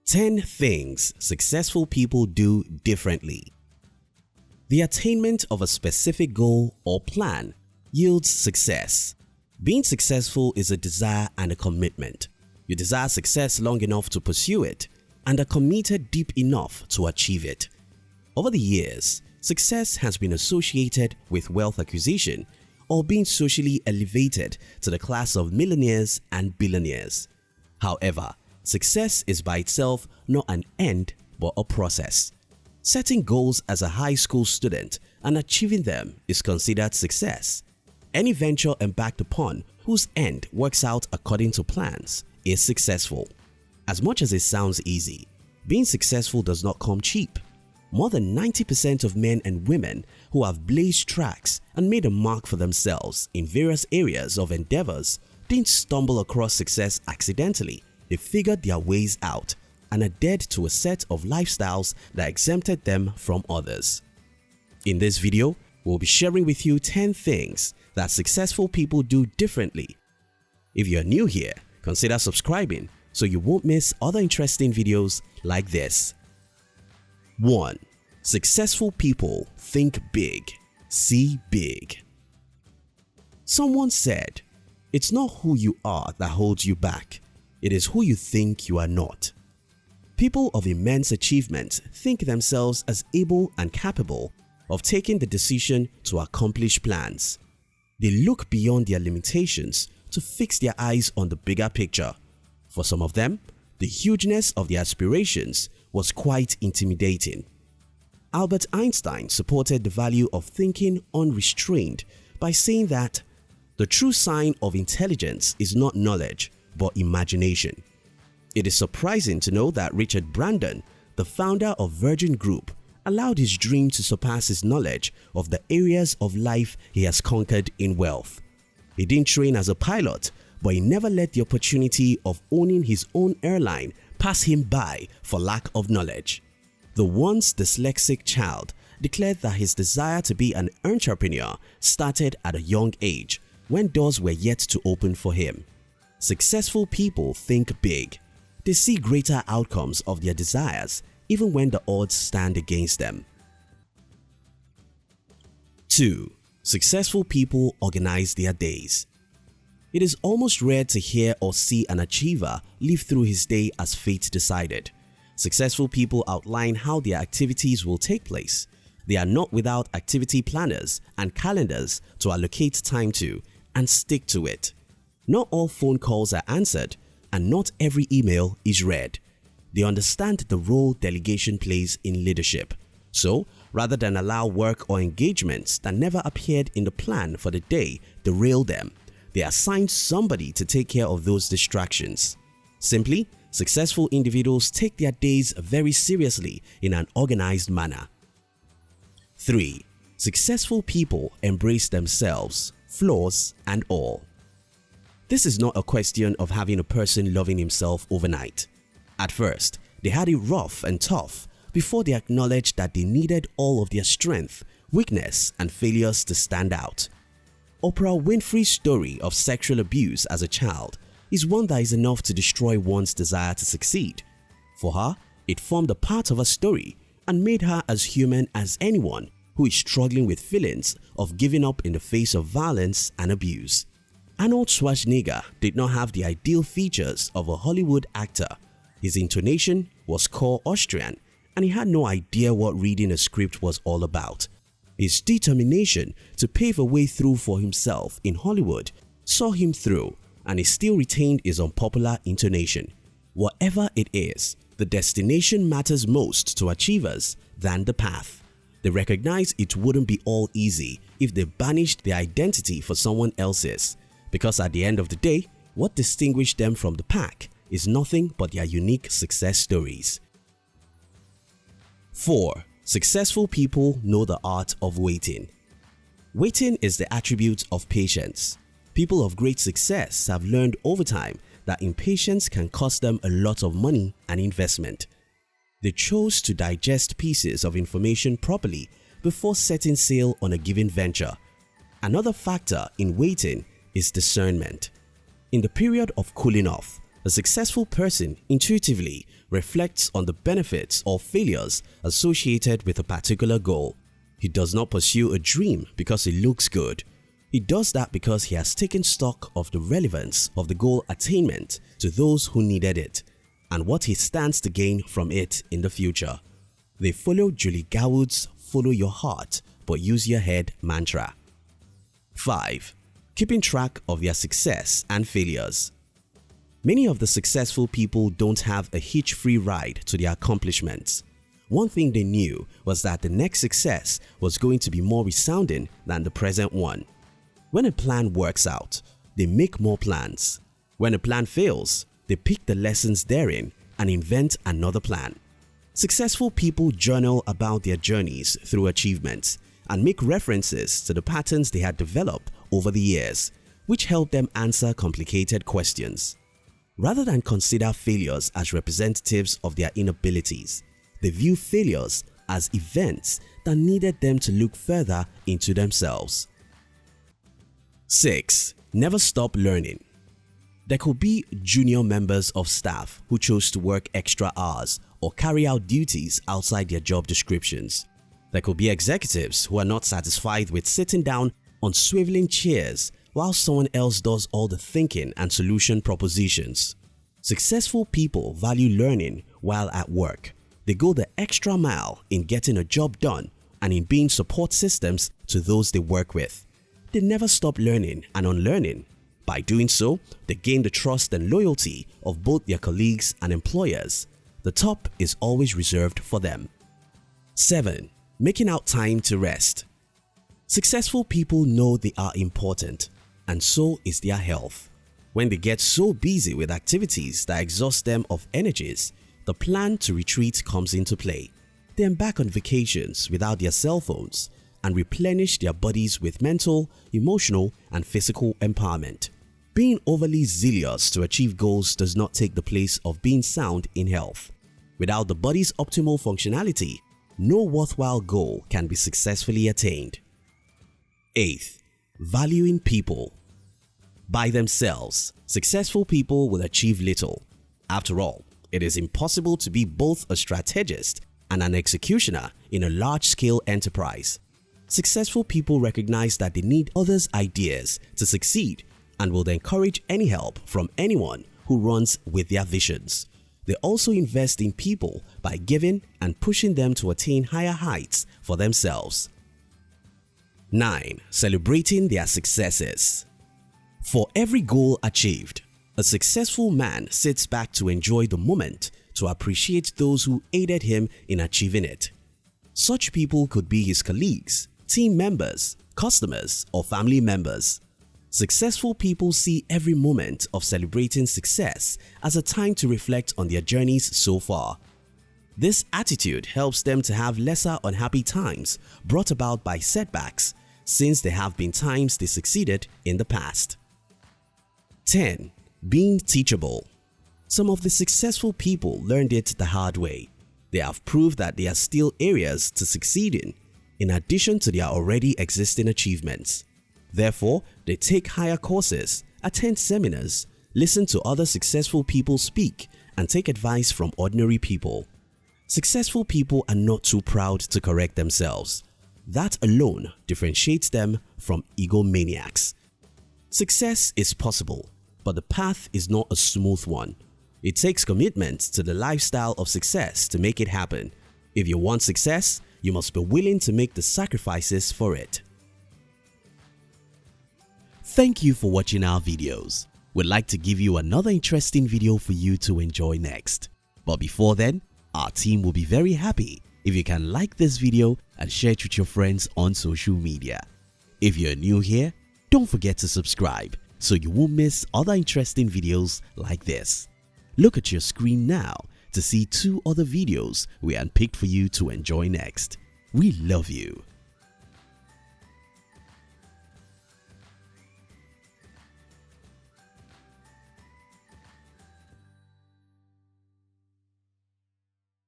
10 things successful people do differently. The attainment of a specific goal or plan yields success. Being successful is a desire and a commitment. You desire success long enough to pursue it and are committed deep enough to achieve it. Over the years, success has been associated with wealth acquisition or being socially elevated to the class of millionaires and billionaires. However, success is by itself not an end but a process. Setting goals as a high school student and achieving them is considered success. Any venture embarked upon whose end works out according to plans is successful. As much as it sounds easy, being successful does not come cheap. More than 90% of men and women who have blazed tracks and made a mark for themselves in various areas of endeavors didn't stumble across success accidentally. They figured their ways out and adhered to a set of lifestyles that exempted them from others. In this video, we'll be sharing with you 10 things that successful people do differently. If you're new here, consider subscribing so you won't miss other interesting videos like this. 1. Successful people think big, see big. Someone said, "It's not who you are that holds you back, it is who you think you are not." People of immense achievement think themselves as able and capable of taking the decision to accomplish plans. They look beyond their limitations to fix their eyes on the bigger picture. For some of them, the hugeness of their aspirations was quite intimidating. Albert Einstein supported the value of thinking unrestrained by saying that the true sign of intelligence is not knowledge but imagination. It is surprising to know that Richard Branson, the founder of Virgin Group, allowed his dream to surpass his knowledge of the areas of life he has conquered in wealth. He didn't train as a pilot, but he never let the opportunity of owning his own airline pass him by for lack of knowledge. The once dyslexic child declared that his desire to be an entrepreneur started at a young age when doors were yet to open for him. Successful people think big. They see greater outcomes of their desires even when the odds stand against them. 2. Successful people organize their days. It is almost rare to hear or see an achiever live through his day as fate decided. Successful people outline how their activities will take place. They are not without activity planners and calendars to allocate time to and stick to it. Not all phone calls are answered and not every email is read. They understand the role delegation plays in leadership. So, rather than allow work or engagements that never appeared in the plan for the day derail them, they assign somebody to take care of those distractions. Simply, successful individuals take their days very seriously in an organized manner. 3. Successful people embrace themselves, flaws and all. This is not a question of having a person loving himself overnight. At first, they had it rough and tough before they acknowledged that they needed all of their strength, weakness and failures to stand out. Oprah Winfrey's story of sexual abuse as a child is one that is enough to destroy one's desire to succeed. For her, it formed a part of her story and made her as human as anyone who is struggling with feelings of giving up in the face of violence and abuse. Arnold Schwarzenegger did not have the ideal features of a Hollywood actor. His intonation was core Austrian and he had no idea what reading a script was all about. His determination to pave a way through for himself in Hollywood saw him through and he still retained his unpopular intonation. Whatever it is, the destination matters most to achievers than the path. They recognize it wouldn't be all easy if they banished their identity for someone else's, because at the end of the day, what distinguished them from the pack is nothing but their unique success stories. 4. Successful people know the art of waiting. Waiting is the attribute of patience. People of great success have learned over time that impatience can cost them a lot of money and investment. They chose to digest pieces of information properly before setting sail on a given venture. Another factor in waiting is discernment. In the period of cooling off, A successful person intuitively reflects on the benefits or failures associated with a particular goal. He does not pursue a dream because it looks good. He does that because he has taken stock of the relevance of the goal attainment to those who needed it and what he stands to gain from it in the future. They follow Julie Garwood's "Follow your heart but use your head" mantra. 5. Keeping track of their success and failures. Many of the successful people don't have a hitch-free ride to their accomplishments. One thing they knew was that the next success was going to be more resounding than the present one. When a plan works out, they make more plans. When a plan fails, they pick the lessons therein and invent another plan. Successful people journal about their journeys through achievements and make references to the patterns they had developed over the years, which help them answer complicated questions. Rather than consider failures as representatives of their inabilities, they view failures as events that needed them to look further into themselves. 6. Never stop learning. There could be junior members of staff who chose to work extra hours or carry out duties outside their job descriptions. There could be executives who are not satisfied with sitting down on swiveling chairs while someone else does all the thinking and solution propositions. Successful people value learning while at work. They go the extra mile in getting a job done and in being support systems to those they work with. They never stop learning and unlearning. By doing so, they gain the trust and loyalty of both their colleagues and employers. The top is always reserved for them. 7. Making out time to rest. Successful people know they are important, and so is their health. When they get so busy with activities that exhaust them of energies, the plan to retreat comes into play. They embark on vacations without their cell phones and replenish their bodies with mental, emotional, and physical empowerment. Being overly zealous to achieve goals does not take the place of being sound in health. Without the body's optimal functionality, no worthwhile goal can be successfully attained. 8. Valuing people. By themselves, successful people will achieve little. After all, it is impossible to be both a strategist and an executioner in a large-scale enterprise. Successful people recognize that they need others' ideas to succeed and will encourage any help from anyone who runs with their visions. They also invest in people by giving and pushing them to attain higher heights for themselves. 9. Celebrating their successes. For every goal achieved, a successful man sits back to enjoy the moment, to appreciate those who aided him in achieving it. Such people could be his colleagues, team members, customers, or family members. Successful people see every moment of celebrating success as a time to reflect on their journeys so far. This attitude helps them to have lesser unhappy times brought about by setbacks, since there have been times they succeeded in the past. 10. Being teachable. Some of the successful people learned it the hard way. They have proved that there are still areas to succeed in addition to their already existing achievements. Therefore, they take higher courses, attend seminars, listen to other successful people speak, and take advice from ordinary people. Successful people are not too proud to correct themselves. That alone differentiates them from egomaniacs. Success is possible, but the path is not a smooth one. It takes commitment to the lifestyle of success to make it happen. If you want success, you must be willing to make the sacrifices for it. Thank you for watching our videos. We'd like to give you another interesting video for you to enjoy next. But before then, our team will be very happy if you can like this video and share it with your friends on social media. If you're new here, don't forget to subscribe so you won't miss other interesting videos like this. Look at your screen now to see 2 other videos we handpicked for you to enjoy next. We love you.